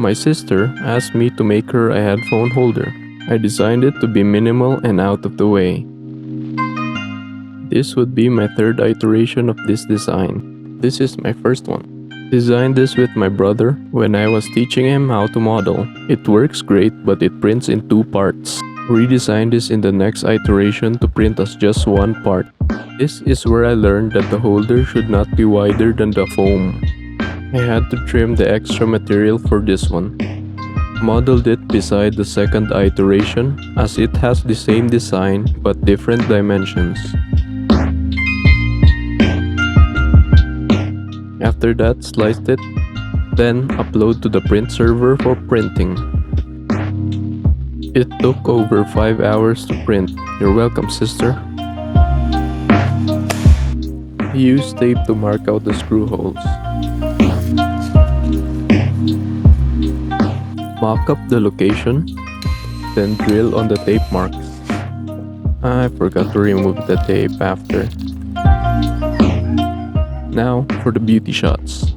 My sister asked me to make her a headphone holder. I designed it to be minimal and out of the way. This would be my third iteration of this design. This is my first one. Designed this with my brother when I was teaching him how to model. It works great, but it prints in two parts. Redesigned this in the next iteration to print as just one part. This is where I learned that the holder should not be wider than the foam. I had to trim the extra material for this one. Modeled it beside the second iteration as it has the same design but different dimensions. After that, sliced it, then upload to the print server for printing. It took over 5 hours to print. You're welcome, sister. Use tape to mark out the screw holes. Mock up the location, then drill on the tape marks. I forgot to remove the tape after. Now for the beauty shots.